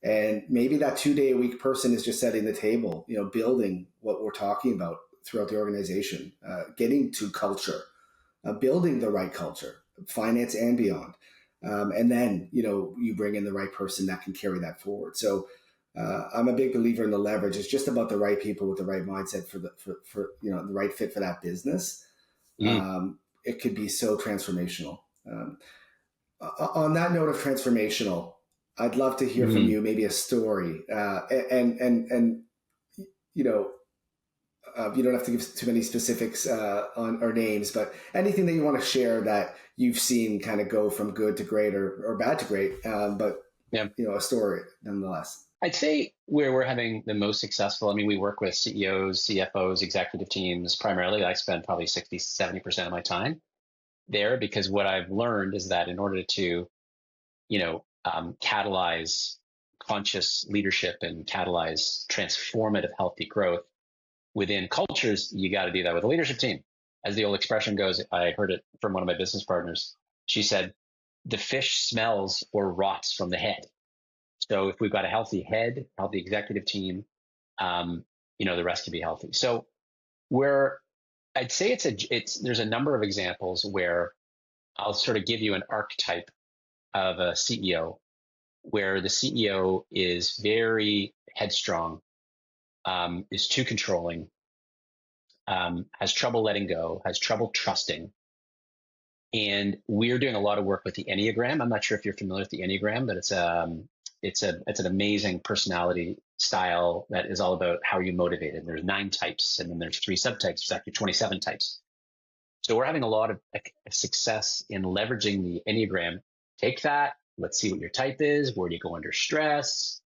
And maybe that 2 day a week person is just setting the table, building what we're talking about throughout the organization, getting to culture, building the right culture, finance and beyond. And then, you bring in the right person that can carry that forward. So I'm a big believer in the leverage. It's just about the right people with the right mindset for the right fit for that business.
Mm,
It could be so transformational. On that note of transformational, I'd love to hear from
mm.
you, maybe a story, and you know, you don't have to give too many specifics on or names, but anything that you want to share that you've seen kind of go from good to great or bad to great, but
Yeah.
a story nonetheless.
I'd say where we're having the most successful, I mean, we work with CEOs, CFOs, executive teams primarily. I spend probably 60, 70% of my time there because what I've learned is that in order to, catalyze conscious leadership and catalyze transformative, healthy growth within cultures, you got to do that with a leadership team. As the old expression goes, I heard it from one of my business partners. She said, the fish smells or rots from the head. So if we've got a healthy head, healthy executive team, the rest can be healthy. So where I'd say there's a number of examples where I'll sort of give you an archetype of a CEO where the CEO is very headstrong, is too controlling, has trouble letting go, has trouble trusting. And we're doing a lot of work with the Enneagram. I'm not sure if you're familiar with the Enneagram, but it's an amazing personality style that is all about how you're motivated. There's 9 types, and then there's 3 subtypes. There's actually 27 types. So we're having a lot of success in leveraging the Enneagram. Take that. Let's see what your type is. Where do you go under stress?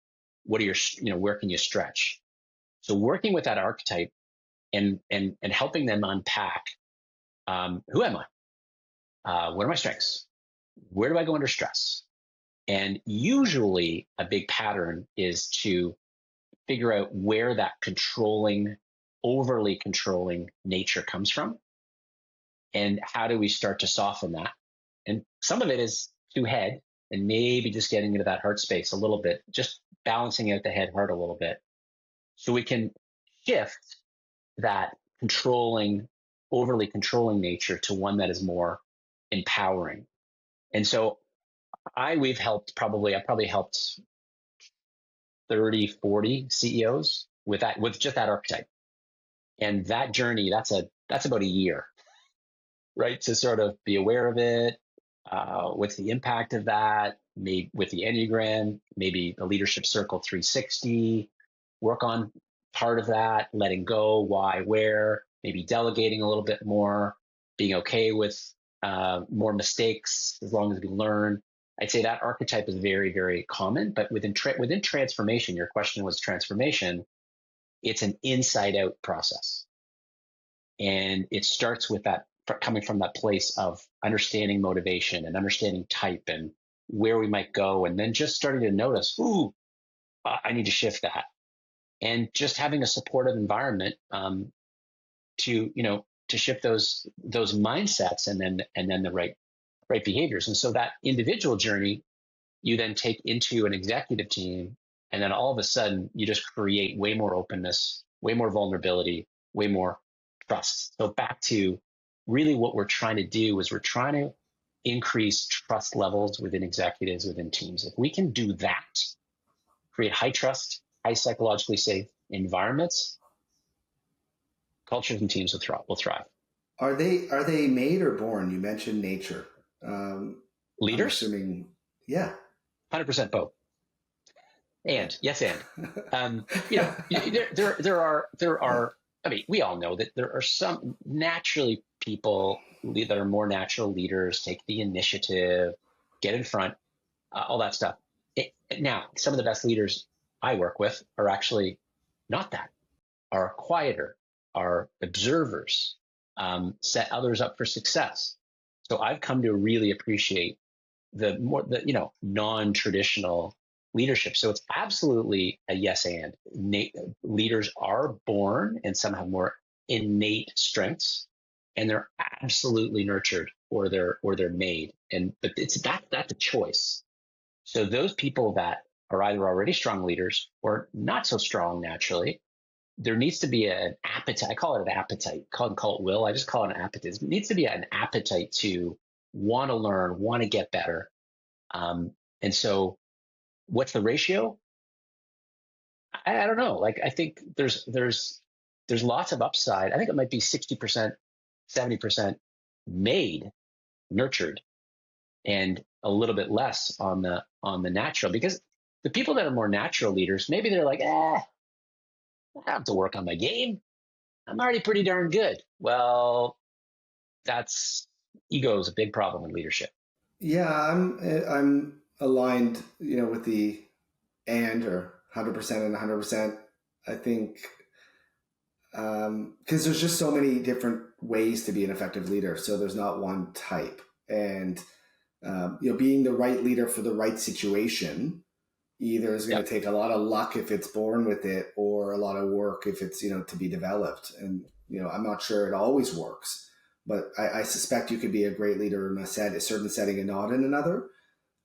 What are where can you stretch? So working with that archetype and helping them unpack, who am I? What are my strengths? Where do I go under stress? And usually a big pattern is to figure out where that overly controlling nature comes from. And how do we start to soften that? And some of it is to head and maybe just getting into that heart space a little bit, just balancing out the head heart a little bit. So we can shift that overly controlling nature to one that is more empowering. And so I've probably helped 30, 40 CEOs with just that archetype. And that journey, that's about a year, right? To sort of be aware of it. What's the impact of that? Maybe with the Enneagram, maybe the leadership circle 360, work on part of that, letting go, why, where, maybe delegating a little bit more, being okay with more mistakes as long as we learn. I'd say that archetype is very, very common, but within transformation, your question was transformation, it's an inside out process. And it starts with that coming from that place of understanding motivation and understanding type and where we might go. And then just starting to notice, I need to shift that. And just having a supportive environment to shift those mindsets and then the right behaviors. And so that individual journey, you then take into an executive team, and then all of a sudden you just create way more openness, way more vulnerability, way more trust. So back to really what we're trying to do is we're trying to increase trust levels within executives, within teams. If we can do that, create high trust, high psychologically safe environments, cultures and teams will thrive.
Are they made or born? You mentioned nature. I'm
Leaders,
assuming, yeah.
100% both.
Okay.
Yes, there are. I mean, we all know that there are some naturally people that are more natural leaders, take the initiative, get in front, all that stuff. Now, some of the best leaders I work with are actually not that, are quieter, are observers, set others up for success. So I've come to really appreciate the non-traditional leadership. So it's absolutely a yes and. Leaders are born and some have more innate strengths, and they're absolutely nurtured or they're made. But that's a choice. So those people that are either already strong leaders or not so strong naturally, there needs to be an appetite. I call it an appetite. Call it will. I just call it an appetite. It needs to be an appetite to want to learn, want to get better. And so what's the ratio? I don't know. Like, I think there's lots of upside. I think it might be 60%, 70% made, nurtured, and a little bit less on the natural, because the people that are more natural leaders, maybe they're like, I have to work on my game. I'm already pretty darn good. Well, that's ego is a big problem in leadership.
Yeah, I'm aligned, with the and or 100% and 100%. I think because there's just so many different ways to be an effective leader, so there's not one type, and being the right leader for the right situation either is going
Yeah,
to take a lot of luck if it's born with it, or a lot of work if it's to be developed. And I'm not sure it always works, but I suspect you could be a great leader in a certain setting and not in another.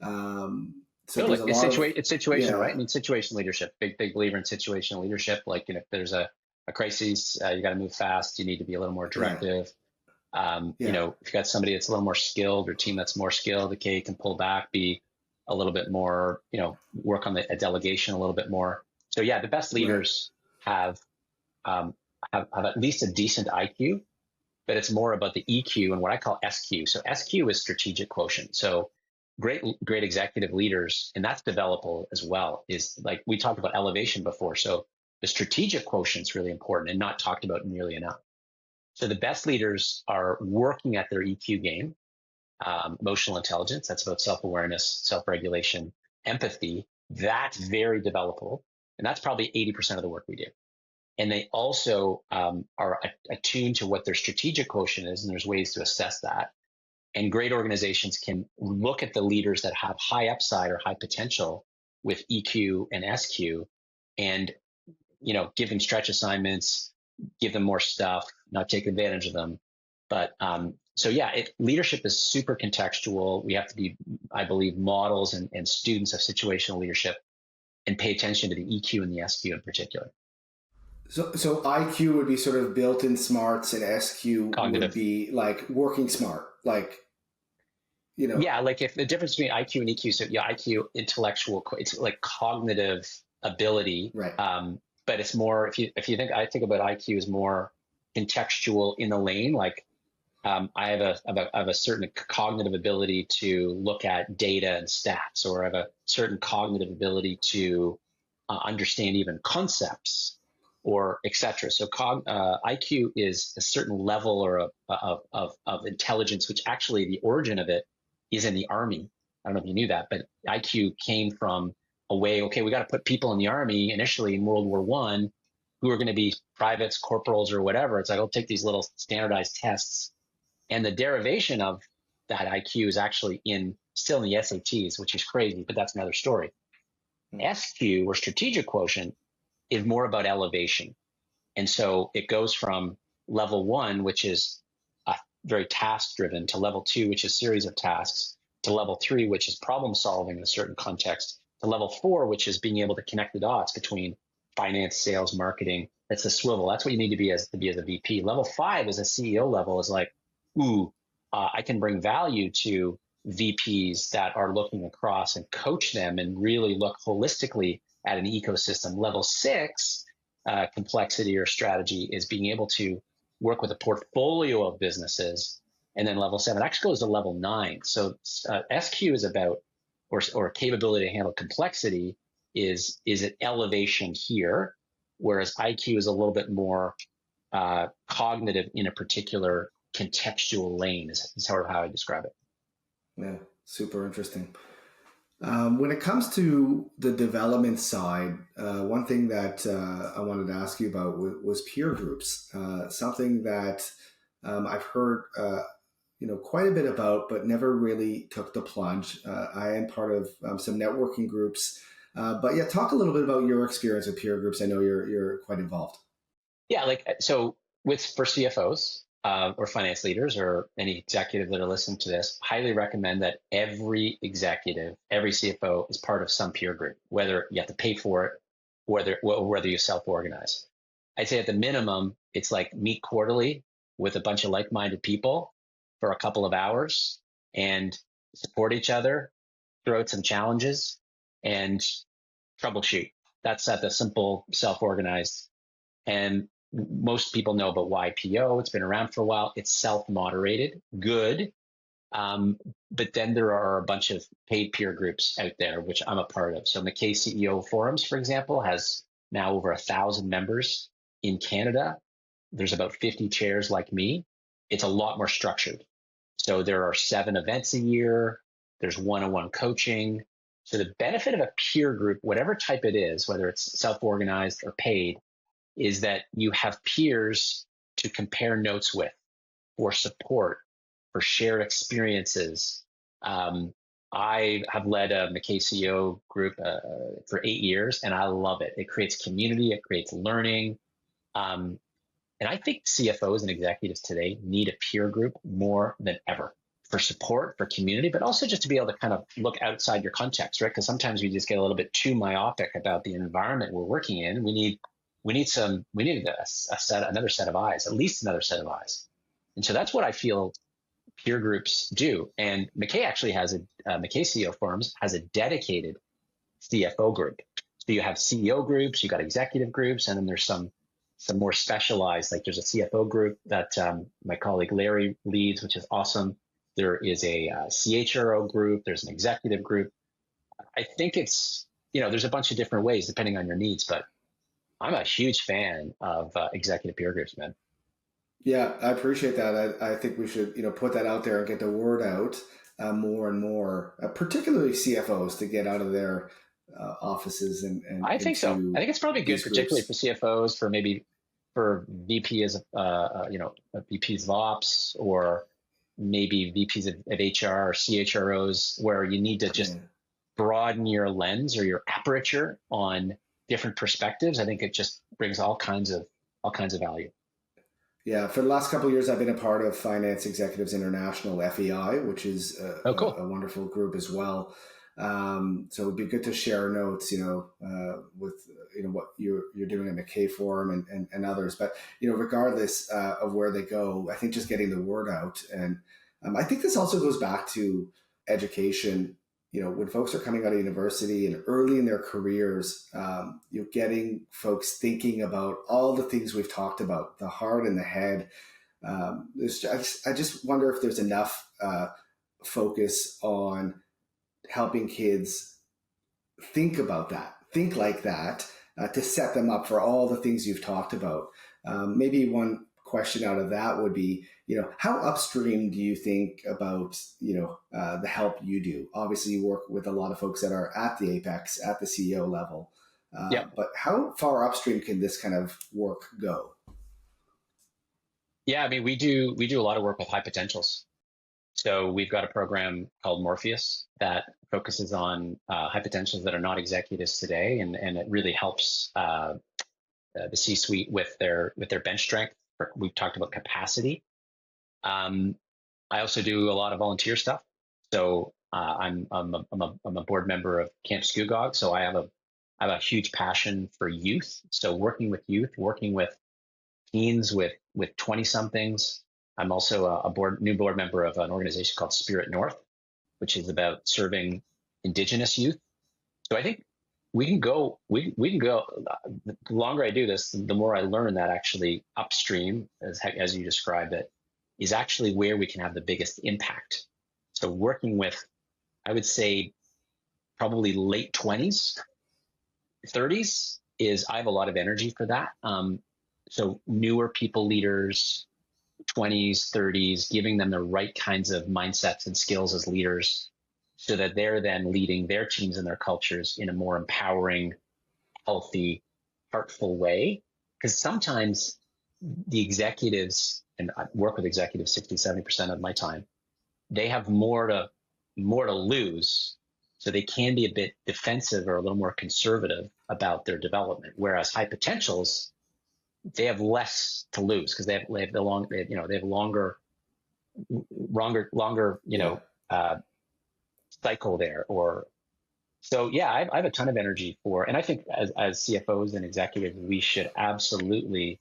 So
totally.
there's a lot of
It's situational, right?
yeah,
I mean, situational leadership. Big believer in situational leadership. Like, if there's a crisis, you got to move fast. You need to be a little more
yeah,
directive.
yeah,
If you got somebody that's a little more skilled, or team that's more skilled, okay, can pull back, be a little bit more, work on a delegation a little bit more. So yeah, the best
right,
leaders have, um, have at least a decent IQ, but it's more about the EQ and what I call SQ. So SQ is strategic quotient. So great executive leaders, and that's developable as well, is like we talked about elevation before. So the strategic quotient is really important and not talked about nearly enough. So the best leaders are working at their EQ game, emotional intelligence. That's about self-awareness, self-regulation, empathy. That's very developable. And that's probably 80% of the work we do. And they also are attuned to what their strategic quotient is, and there's ways to assess that. And great organizations can look at the leaders that have high upside or high potential with EQ and SQ, and give them stretch assignments, give them more stuff, not take advantage of them. But so yeah, leadership is super contextual. We have to be, I believe, models and students of situational leadership, and pay attention to the EQ and the SQ in particular.
so IQ would be sort of built-in smarts, and SQ would
Cognitive.
be like working smart, like you know
Yeah, like if the difference between IQ and EQ, so yeah, IQ, intellectual, it's like cognitive ability.
right.
But it's more, if you think, I think about IQ as more contextual in the lane. Like, I have a certain cognitive ability to look at data and stats, or I have a certain cognitive ability to understand even concepts, or etc. So IQ is a certain level or of intelligence, which actually the origin of it is in the army. I don't know if you knew that, but IQ came from a way, okay, we got to put people in the army initially in World War One who are going to be privates, corporals, or whatever. It's like, I'll take these little standardized tests, and the derivation of that IQ is actually still in the SATs, which is crazy, but that's another story. SQ, or strategic quotient, is more about elevation. And so it goes from level one, which is very task driven, to level two, which is series of tasks, to level three, which is problem solving in a certain context, to level four, which is being able to connect the dots between finance, sales, marketing. That's the swivel. That's what you need to be as a VP. Level five is a CEO level, is like, ooh, I can bring value to VPs that are looking across and coach them and really look holistically at an ecosystem. Level six, complexity or strategy, is being able to work with a portfolio of businesses. And then level seven actually goes to level nine. So SQ is about, or capability to handle complexity, is an elevation here, whereas IQ is a little bit more cognitive in a particular contextual lane, is sort of how I describe it.
Yeah, super interesting. When it comes to the development side, one thing that I wanted to ask you about was peer groups. Something that I've heard, quite a bit about, but never really took the plunge. I am part of some networking groups, but yeah, talk a little bit about your experience with peer groups. I know you're quite involved.
Yeah, like, so for CFOs, or finance leaders, or any executive that are listening to this, highly recommend that every executive, every CFO is part of some peer group, whether you have to pay for it, whether you self-organize. I'd say at the minimum, it's like meet quarterly with a bunch of like-minded people for a couple of hours, and support each other, throw out some challenges, and troubleshoot. That's at the simple self-organized. And most people know about YPO. It's been around for a while. It's self-moderated, good. Um, but then there are a bunch of paid peer groups out there, which I'm a part of. So McKay CEO Forums, for example, has now over 1,000 members in Canada. There's about 50 chairs like me. It's a lot more structured. So there are 7 events a year. There's one-on-one coaching. So the benefit of a peer group, whatever type it is, whether it's self-organized or paid, is that you have peers to compare notes with, for support, for shared experiences. I have led a McKay group for 8 years, and I love it. It creates community, it creates learning. Um, and I think CFOs and executives today need a peer group more than ever for support, for community, but also just to be able to kind of look outside your context, right? Because sometimes we just get a little bit too myopic about the environment we're working in. We need another set of eyes, at least another set of eyes. And so that's what I feel peer groups do. And McKay actually has McKay CEO Forums has a dedicated CFO group. So you have CEO groups, you got executive groups, and then there's some more specialized, like there's a CFO group that my colleague Larry leads, which is awesome. There is a CHRO group. There's an executive group. I think it's, there's a bunch of different ways depending on your needs, but I'm a huge fan of executive peer groups, man.
Yeah, I appreciate that. I think we should, put that out there and get the word out more and more, particularly CFOs to get out of their offices and
I think so. I
into
think it's probably good,
these
particularly for
groups.
CFOs, for VPs VPs of ops, or maybe VPs of HR or CHROs, where you need to just
Yeah.
broaden your lens or your aperture on different perspectives. I think it just brings all kinds of value.
Yeah, for the last couple of years, I've been a part of Finance Executives International (FEI), which is
Oh, cool.
a wonderful group as well. So it'd be good to share notes, with what you're doing at McKay Forum and others. But regardless of where they go, I think just getting the word out, and I think this also goes back to education. When folks are coming out of university and early in their careers, you're getting folks thinking about all the things we've talked about, the heart and the head. I just wonder if there's enough focus on helping kids think about that, think like that, to set them up for all the things you've talked about. Maybe one question out of that would be, how upstream do you think about, the help you do? Obviously, you work with a lot of folks that are at the apex, at the CEO level.
Yeah.
But how far upstream can this kind of work go?
Yeah. I mean, we do a lot of work with high potentials. So we've got a program called Morpheus that focuses on high potentials that are not executives today, and it really helps the C-suite with their bench strength. We've talked about capacity. I also do a lot of volunteer stuff. So I'm a board member of Camp Scugog. So I have a huge passion for youth. So working with youth, working with teens, with 20 somethings. I'm also a new board member of an organization called Spirit North, which is about serving Indigenous youth. So I think we can go. The longer I do this, the more I learn that actually upstream, as you described it, is actually where we can have the biggest impact. So working with, I would say, probably late 20s, 30s is, I have a lot of energy for that. So newer people leaders, 20s, 30s, giving them the right kinds of mindsets and skills as leaders, so that they're then leading their teams and their cultures in a more empowering, healthy, heartful way. Because sometimes the executives, and I work with executives 60, 70% of my time, they have more to lose. So they can be a bit defensive or a little more conservative about their development. Whereas high potentials, they have less to lose because they have longer
Yeah.
cycle there. Or so yeah, I have a ton of energy for, and I think as CFOs and executives, we should absolutely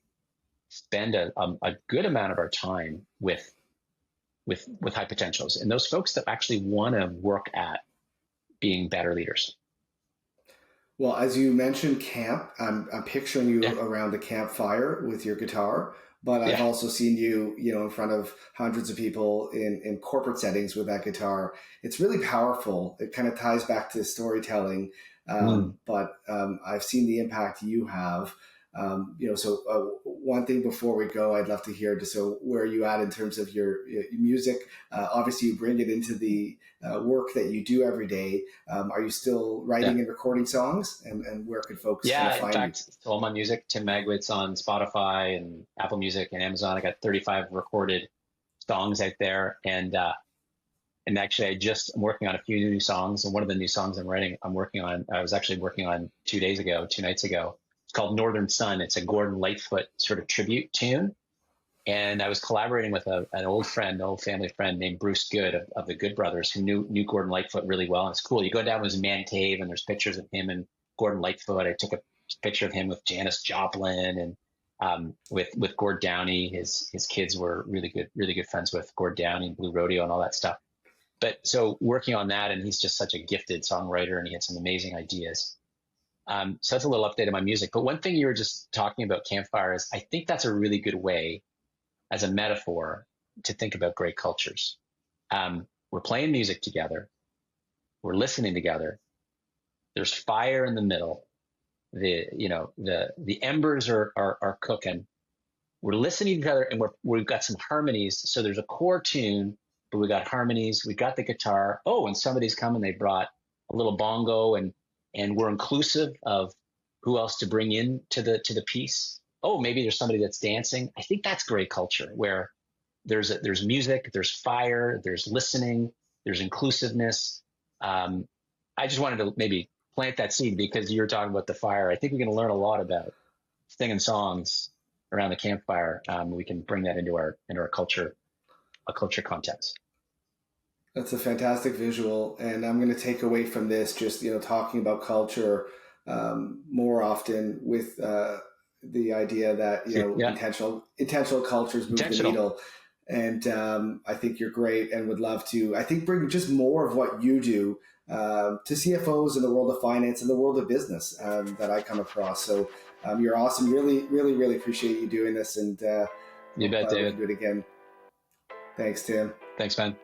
spend a good amount of our time with high potentials and those folks that actually want to work at being better leaders.
Well, as you mentioned camp, I'm picturing
Yeah,
you around the campfire with your guitar, but I've
yeah.
also seen you, in front of hundreds of people in corporate settings with that guitar. It's really powerful. It kind of ties back to storytelling,
Mm.
but I've seen the impact you have. So one thing before we go, I'd love to hear just so where are you at in terms of your music? Obviously, you bring it into the work that you do every day. Are you still
Yeah.
writing and recording songs? And where could folks kind of
Yeah, in
find you?
fact, so all my music, Tim Magwood's on Spotify and Apple Music and Amazon. I got 35 recorded songs out there, and actually, I'm working on a few new songs. And one of the new songs I was actually working on 2 days ago, 2 nights ago. It's called Northern Sun. It's a Gordon Lightfoot sort of tribute tune. And I was collaborating with an old friend, an old family friend named Bruce Good of the Good Brothers, who knew Gordon Lightfoot really well. And it's cool. You go down to his man cave, and there's pictures of him and Gordon Lightfoot. I took a picture of him with Janis Joplin and with Gord Downey. His kids were really good friends with Gord Downey and Blue Rodeo and all that stuff. But so working on that, and he's just such a gifted songwriter, and he had some amazing ideas. So that's a little update of my music. But one thing you were just talking about campfire is I think that's a really good way as a metaphor to think about great cultures. We're playing music together. We're listening together. There's fire in the middle. The embers are cooking. We're listening together, and we've got some harmonies. So there's a core tune, but we got harmonies. We got the guitar. Oh, and somebody's coming. They brought a little bongo, and we're inclusive of who else to bring in to the piece. Oh, maybe there's somebody that's dancing. I think that's great culture where there's music, there's fire, there's listening, there's inclusiveness. Um, I just wanted to maybe plant that seed because you were talking about the fire. I think we're going to learn a lot about singing songs around the campfire. We can bring that into our culture, a culture context.
That's a fantastic visual, and I'm going to take away from this just talking about culture more often with the idea that
Yeah,
intentional cultures move the
intentional.
needle. And I think you're great, and would love to. I think bring just more of what you do to CFOs in the world of finance and the world of business that I come across. So you're awesome. Really, really, really appreciate you doing this, and
You bet,
glad we can
David.
do it again. Thanks, Tim.
Thanks, man.